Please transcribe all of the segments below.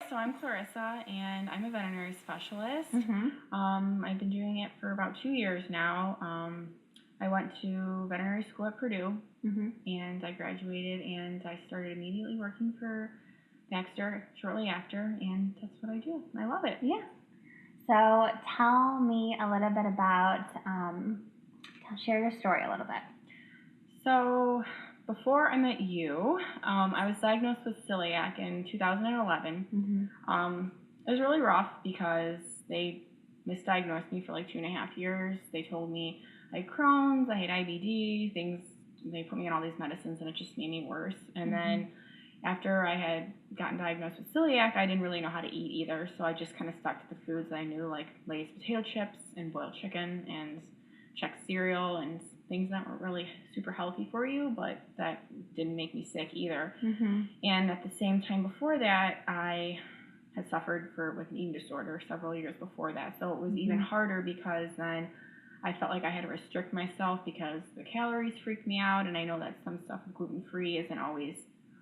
So I'm Clarissa, and I'm a veterinary specialist. Mm-hmm. I've been doing it for about 2 years now. I went to veterinary school at Purdue, Mm-hmm. and I graduated, and I started immediately working for Baxter shortly after, and that's what I do. I love it. Yeah. So tell me a little bit about, share your story a little bit. So before I met you, I was diagnosed with celiac in 2011. Mm-hmm. It was really rough because they misdiagnosed me for like 2.5 years. They told me I had Crohn's, I had IBD, things. They put me on all these medicines, and it just made me worse. And then after I had gotten diagnosed with celiac, I didn't really know how to eat either, so I just kind of stuck to the foods that I knew, like Lay's potato chips and boiled chicken and Chex cereal and things that weren't really super healthy for you, but that didn't make me sick either. Mm-hmm. And at the same time before that, I had suffered with an eating disorder several years before that, so it was even harder because then I felt like I had to restrict myself because the calories freaked me out, and I know that some stuff gluten-free isn't always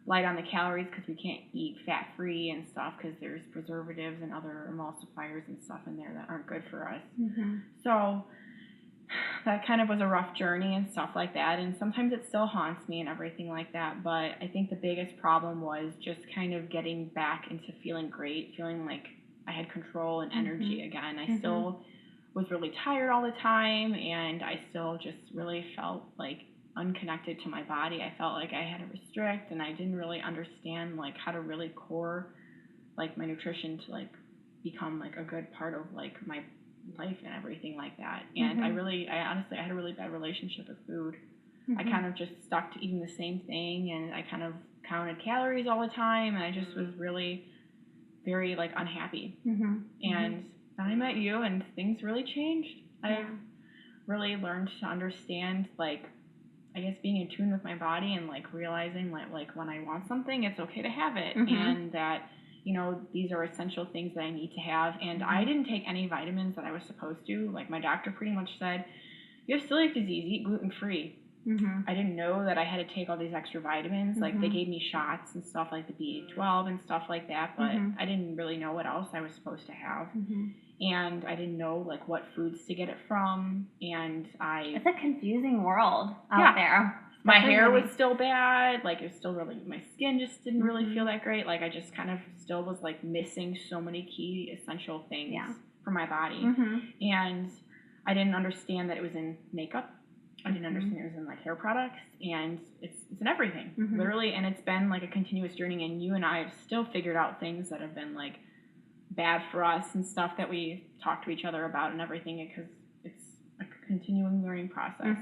light on the calories because we can't eat fat-free and stuff because there's preservatives and other emulsifiers and stuff in there that aren't good for us. Mm-hmm. So that kind of was a rough journey and stuff like that, and sometimes it still haunts me and everything like that, but I think the biggest problem was just kind of getting back into feeling great, feeling like I had control and energy again. I still was really tired all the time, and I still just really felt like unconnected to my body. I felt like I had to restrict, and I didn't really understand like how to really core like my nutrition to like become like a good part of like my life and everything like that. And I honestly had a really bad relationship with food. I kind of just stuck to eating the same thing, and I kind of counted calories all the time, and I just was really very like unhappy. And then I met you, and things really changed. I've really learned to understand like I guess being in tune with my body and like realizing like when I want something, it's okay to have it, and that these are essential things that I need to have. And I didn't take any vitamins that I was supposed to. Like my doctor pretty much said, you have celiac disease, eat gluten-free. I didn't know that I had to take all these extra vitamins. Like they gave me shots and stuff like the B12 and stuff like that, but I didn't really know what else I was supposed to have. And I didn't know like what foods to get it from. And it's a confusing world out there. My hair was still bad. Like it was still really, my skin just didn't really feel that great. Like I just kind of still was like missing so many key essential things for my body. And I didn't understand that it was in makeup. I didn't understand it was in like hair products, and it's in everything, literally. And it's been like a continuous journey. And you and I have still figured out things that have been like bad for us and stuff that we talk to each other about and everything, because it's a continuing learning process.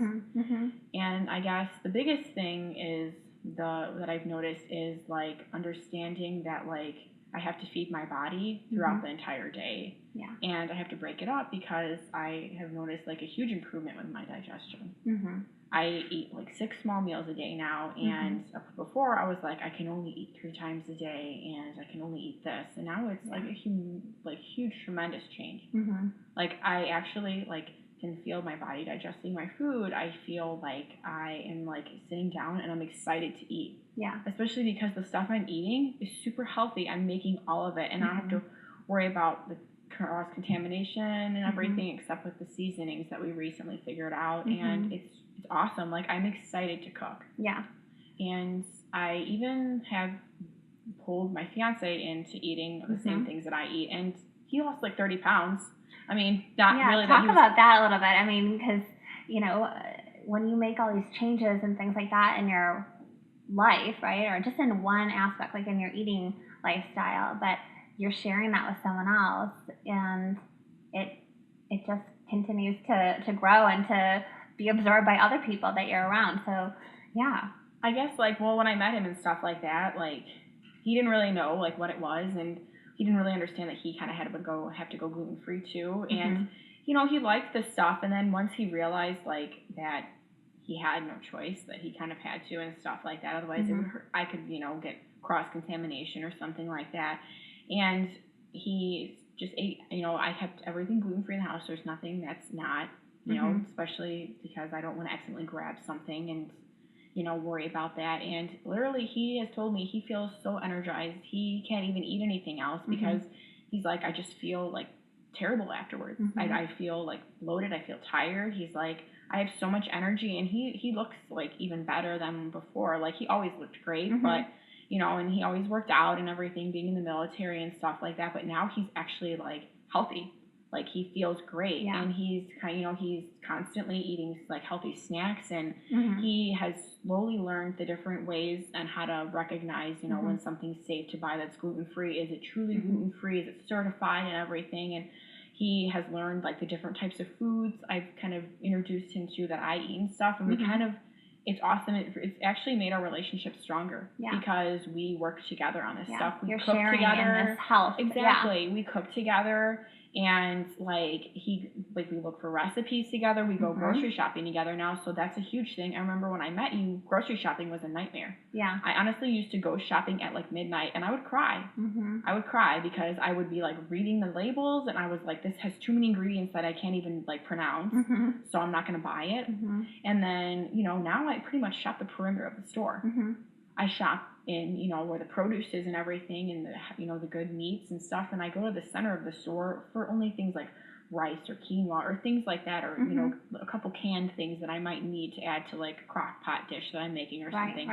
And I guess the biggest thing is that I've noticed is like understanding that like I have to feed my body throughout the entire day. And I have to break it up because I have noticed like a huge improvement with my digestion. I eat like 6 small meals a day now, and before I was like I can only eat 3 times a day, and I can only eat this, and now it's like a huge tremendous change. Like I actually like can feel my body digesting my food. I feel like I am like sitting down and I'm excited to eat. Especially because the stuff I'm eating is super healthy. I'm making all of it, and I don't have to worry about the cross contamination and everything, except with the seasonings that we recently figured out. And it's awesome. Like I'm excited to cook. And I even have pulled my fiance into eating the same things that I eat, and he lost like 30 pounds. I mean, not really. Talk about that a little bit. I mean, because when you make all these changes and things like that in your life, right, or just in one aspect, like in your eating lifestyle, but you're sharing that with someone else, and it just continues to grow and to be absorbed by other people that you're around. So I guess like, well, when I met him and stuff like that, like he didn't really know like what it was, and he didn't really understand that he kind of have to go gluten-free too. And he liked this stuff, and then once he realized like that he had no choice, that he kind of had to and stuff like that, otherwise it would hurt, I could get cross-contamination or something like that. And he just ate, I kept everything gluten-free in the house. There's nothing that's not, especially because I don't want to accidentally grab something and worry about that. And literally he has told me he feels so energized. He can't even eat anything else because he's like, I just feel like terrible afterwards. I feel like bloated. I feel tired. He's like, I have so much energy, and he looks like even better than before. Like he always looked great, but and he always worked out and everything, being in the military and stuff like that. But now he's actually like healthy. Like he feels great, and he's he's constantly eating like healthy snacks, and he has slowly learned the different ways and how to recognize when something's safe to buy that's gluten free. Is it truly gluten free? Is it certified and everything? And he has learned like the different types of foods I've kind of introduced him to that I eat and stuff, and we kind of. It's awesome. It's actually made our relationship stronger because we work together on this stuff. We cook together. In this health. Exactly. We cook together, and we look for recipes together. We go grocery shopping together now, so that's a huge thing. I remember when I met you, grocery shopping was a nightmare. Yeah. I honestly used to go shopping at like midnight, and I would cry. I would cry because I would be like reading the labels, and I was like, this has too many ingredients that I can't even like pronounce, so I'm not going to buy it. And then now I pretty much shop the perimeter of the store. I shop in where the produce is and everything, and the the good meats and stuff, and I go to the center of the store for only things like rice or quinoa or things like that, or a couple canned things that I might need to add to like a crock pot dish that I'm making or something.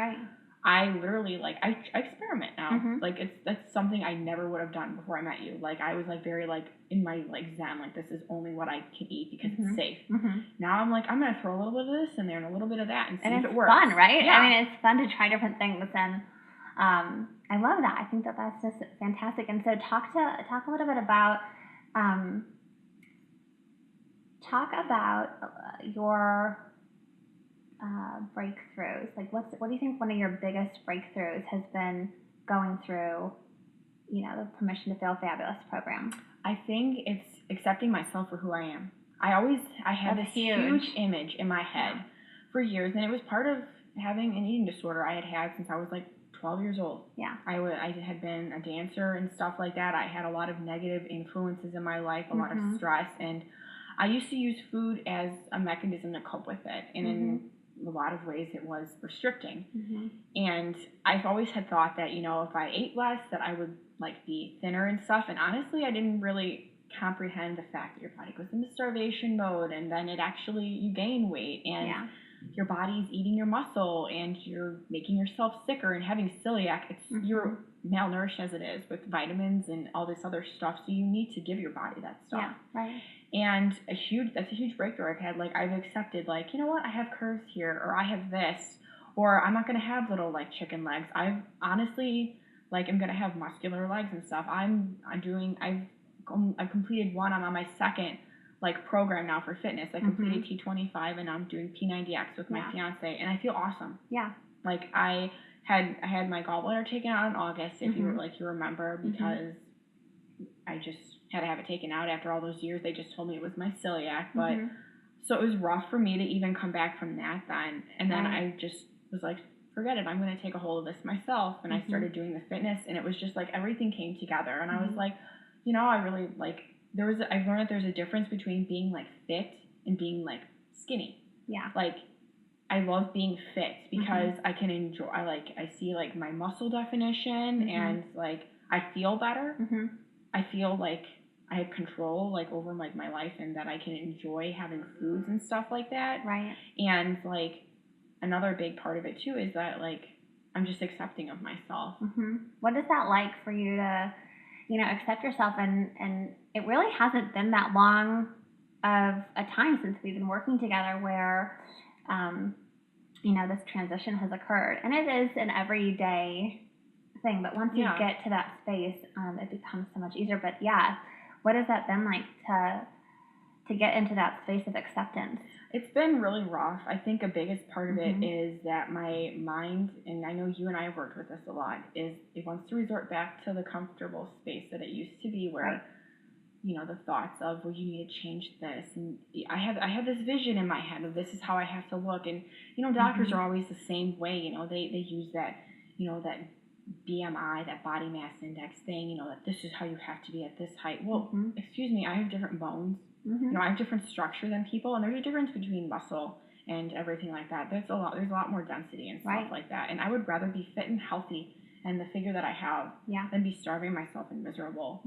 I literally I experiment now. That's something I never would have done before I met you. Like I was like very like in my like zen, like this is only what I can eat because it's safe. Now I'm like, I'm gonna throw a little bit of this in there and a little bit of that and see if it works. And it's fun, right? Yeah. I mean, it's fun to try different things, and I love that. I think that that's just fantastic. And so talk a little bit about your breakthroughs. Like what do you think one of your biggest breakthroughs has been going through the Permission to Feel Fabulous program? I think it's accepting myself for who I am. I had this huge image in my head for years, and it was part of having an eating disorder I had since I was like 12 years old. Yeah. I had been a dancer and stuff like that. I had a lot of negative influences in my life, a lot of stress, and I used to use food as a mechanism to cope with it, and in a lot of ways it was restricting. And I've always had thought that if I ate less that I would like be thinner and stuff, and honestly I didn't really comprehend the fact that your body goes into starvation mode, and then you gain weight, and your body's eating your muscle, and you're making yourself sicker and having celiac. You're malnourished as it is with vitamins and all this other stuff, so you need to give your body that stuff. Yeah, right. And that's a huge breakthrough I've had. Like I've accepted, like, you know what, I have curves here, or I have this, or I'm not gonna have little like chicken legs. I've honestly I'm gonna have muscular legs and stuff. I've completed one. I'm on my second program now for fitness. I completed T25, and I'm doing P90X with my fiance, and I feel awesome. Yeah. Like I had my gallbladder taken out in August, if you remember, because I just had to have it taken out after all those years. They just told me it was my celiac, but so it was rough for me to even come back from that then. And then I just was like, forget it, I'm going to take a hold of this myself. And I started doing the fitness, and it was just like everything came together. And I was like, I really I've learned that there's a difference between being fit and being skinny. Yeah. I love being fit because I can enjoy, I see my muscle definition, and I feel better. I feel like I have control over my life, and that I can enjoy having foods and stuff like that. Right. And another big part of it too is that I'm just accepting of myself. What is that like for you to accept yourself? And it really hasn't been that long of a time since we've been working together where this transition has occurred, and it is an everyday thing, but once you get to that space, it becomes so much easier. But what has that been like to get into that space of acceptance? It's been really rough. I think a biggest part of it is that my mind, and I know you and I have worked with this a lot, is it wants to resort back to the comfortable space that it used to be, where the thoughts of, well, you need to change this, and I have this vision in my head of this is how I have to look, and doctors are always the same way. They use that that BMI, that body mass index thing, that this is how you have to be at this height. Well, excuse me, I have different bones. I have different structure than people, and there's a difference between muscle and everything like that. There's a lot more density and stuff like that. And I would rather be fit and healthy and the figure that I have than be starving myself and miserable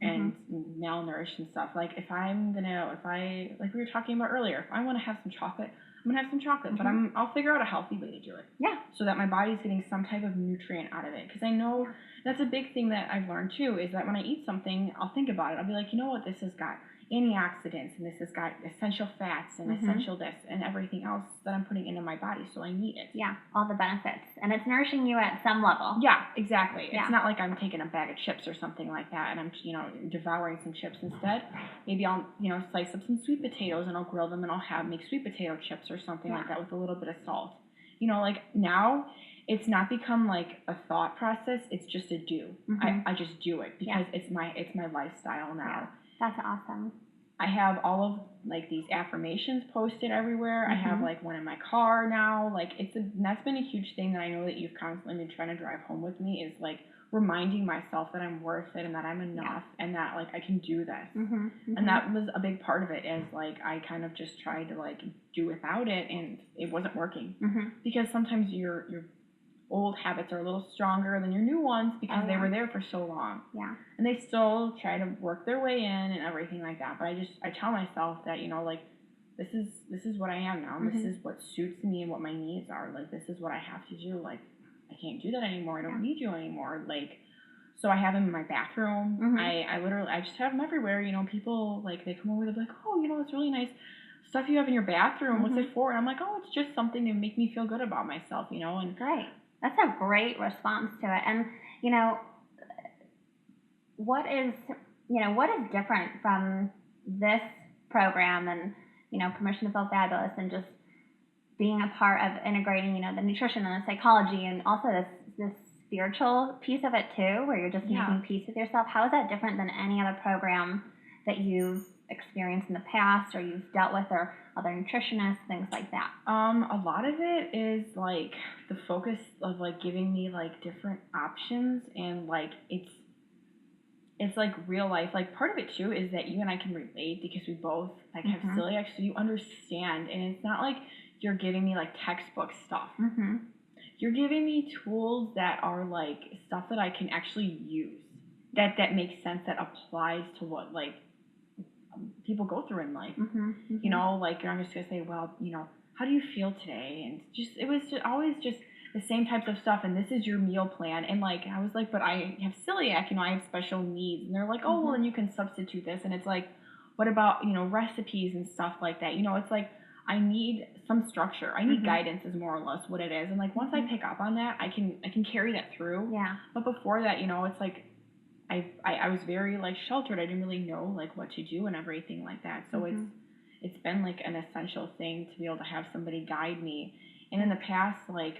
and malnourished and stuff. Like if like we were talking about earlier, if I want to have some chocolate, I'm gonna have some chocolate, but I'll figure out a healthy way to do it. Yeah. So that my body's getting some type of nutrient out of it. Because I know that's a big thing that I've learned too, is that when I eat something, I'll think about it. I'll be like, you know what, this has got antioxidants and this has got essential fats and essential this and everything else that I'm putting into my body, so I need it. Yeah, all the benefits. And it's nourishing you at some level. Yeah, exactly. Yeah. It's not like I'm taking a bag of chips or something like that and I'm, devouring some chips instead. Maybe I'll, slice up some sweet potatoes and I'll grill them and I'll make sweet potato chips or something like that with a little bit of salt. Like now it's not become like a thought process, it's just a do. I just do it because it's my lifestyle now. Yeah. That's awesome. I have all of like these affirmations posted everywhere. I have like one in my car now. Like that's been a huge thing that I know that you've constantly been trying to drive home with me, is like reminding myself that I'm worth it and that I'm enough and that like I can do this. And that was a big part of it, is like I kind of just tried to like do without it and it wasn't working. Because sometimes your old habits are a little stronger than your new ones because they were there for so long. Yeah. And they still try to work their way in and everything like that. But I tell myself that, like this is what I am now. This is what suits me and what my needs are. Like this is what I have to do. Like I can't do that anymore. I don't need you anymore. Like, so I have them in my bathroom. I just have them everywhere. People like they come over, they're like, oh, it's really nice stuff you have in your bathroom. What's it for? And I'm like, oh, it's just something to make me feel good about myself, and great. That's a great response to it. And, what is different from this program and, Permission to Feel Fabulous and just being a part of integrating, the nutrition and the psychology and also this spiritual piece of it too, where you're just making peace with yourself? How is that different than any other program that you've experienced in the past or you've dealt with, or other nutritionists, things like that? A lot of it is like the focus of like giving me like different options, and like it's like real life. Like part of it too is that you and I can relate because we both like have celiac, so you understand, and it's not like you're giving me like textbook stuff. You're giving me tools that are like stuff that I can actually use, that makes sense, that applies to what like people go through in life. Like you're not just gonna say, well, how do you feel today? And it was always just the same types of stuff. And this is your meal plan. And like I was like, but I have celiac, I have special needs. And they're like, oh, well, then you can substitute this. And it's like, what about recipes and stuff like that? It's like I need some structure. I need guidance, is more or less what it is. And like once I pick up on that, I can carry that through. Yeah. But before that, it's like I was very like sheltered. I didn't really know like what to do and everything like that. So it's been like an essential thing to be able to have somebody guide me. And in the past, like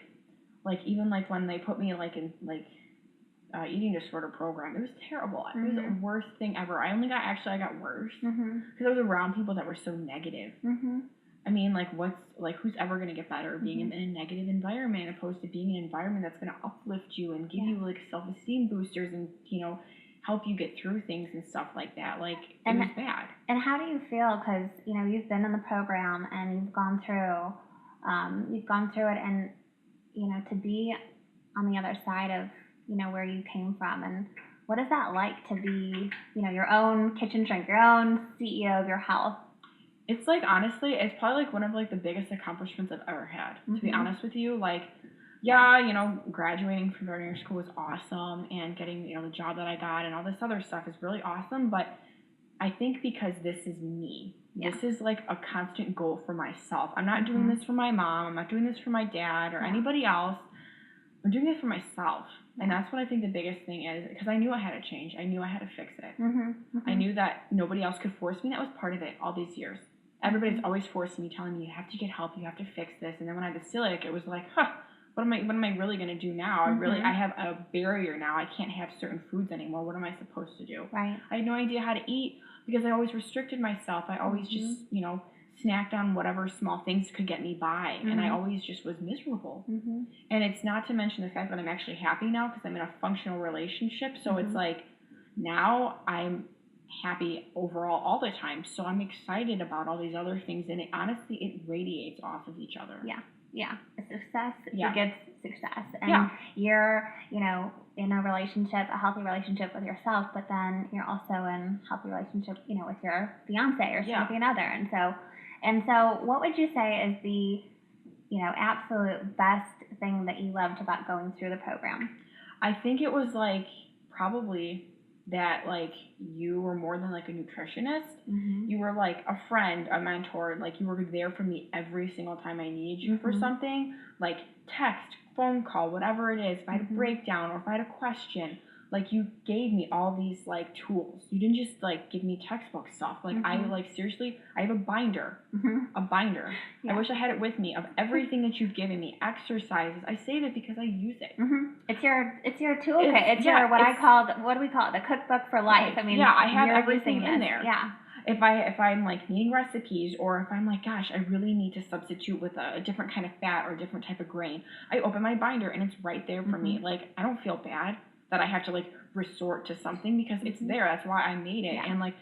even like when they put me like in like eating disorder program, it was terrible. It was the worst thing ever. I got worse because I was around people that were so negative. I mean, like who's ever going to get better being in a negative environment opposed to being in an environment that's going to uplift you and give you like self-esteem boosters and, help you get through things and stuff like that. Like it was bad. And how do you feel? Because, you've been in the program and you've gone through it, and, to be on the other side of, where you came from, and what is that like to be, your own kitchen shrink, your own CEO of your health? It's like, honestly, it's probably like one of like the biggest accomplishments I've ever had, to be honest with you. Like, graduating from veterinary school was awesome, and getting, the job that I got and all this other stuff is really awesome. But I think because this is me, this is like a constant goal for myself. I'm not doing this for my mom. I'm not doing this for my dad or anybody else. I'm doing it for myself. And that's what I think the biggest thing is, because I knew I had to change. I knew I had to fix it. I knew that nobody else could force me. That was part of it all these years. Everybody's always forcing me, telling me, you have to get help, you have to fix this. And then when I had the celiac, it was like, what am I really going to do now? I have a barrier now. I can't have certain foods anymore. What am I supposed to do? Right. I had no idea how to eat because I always restricted myself. I always just, snacked on whatever small things could get me by. And I always just was miserable. And it's not to mention the fact that I'm actually happy now because I'm in a functional relationship. So it's like now I'm happy overall all the time. So I'm excited about all these other things, and it radiates off of each other. Yeah. Success Yeah. begets success. And you're, in a relationship, a healthy relationship with yourself, but then you're also in a healthy relationship, with your fiance or significant other. And so what would you say is the, absolute best thing that you loved about going through the program? I think it was like probably that like you were more than like a nutritionist. Mm-hmm. You were like a friend, a mentor. Like you were there for me every single time I needed you for something, like text, phone call, whatever it is. If I had a breakdown or if I had a question, like you gave me all these like tools. You didn't just like give me textbook stuff. Like I like seriously, I have a binder, a binder. I wish I had it with me of everything that you've given me, exercises. I save it because I use it. It's your toolkit. It's your what do we call it? The cookbook for life. I mean, I have everything in there. Yeah. If I'm like needing recipes, or if I'm like, gosh, I really need to substitute with a different kind of fat or a different type of grain, I open my binder and it's right there for me. Like I don't feel bad that I have to like resort to something because it's there. That's why I made it. And like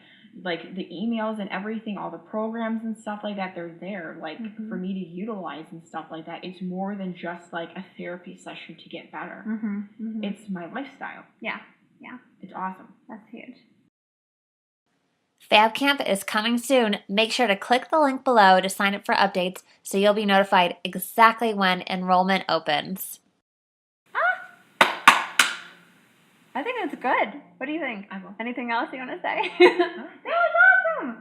the emails and everything, all the programs and stuff like that, they're there like for me to utilize and stuff like that. It's more than just like a therapy session to get better. It's my lifestyle. Yeah. It's awesome. That's huge. Fab Camp is coming soon. Make sure to click the link below to sign up for updates so you'll be notified exactly when enrollment opens. I think it's good. What do you think? I will. Anything else you want to say? That was awesome.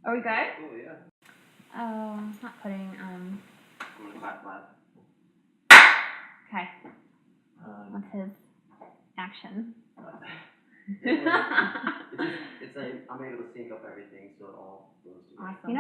Are we good? Oh, yeah. Oh, not putting, I'm gonna clap. okay. What's his action? It's like I'm able to sync up everything so it all goes together. Awesome.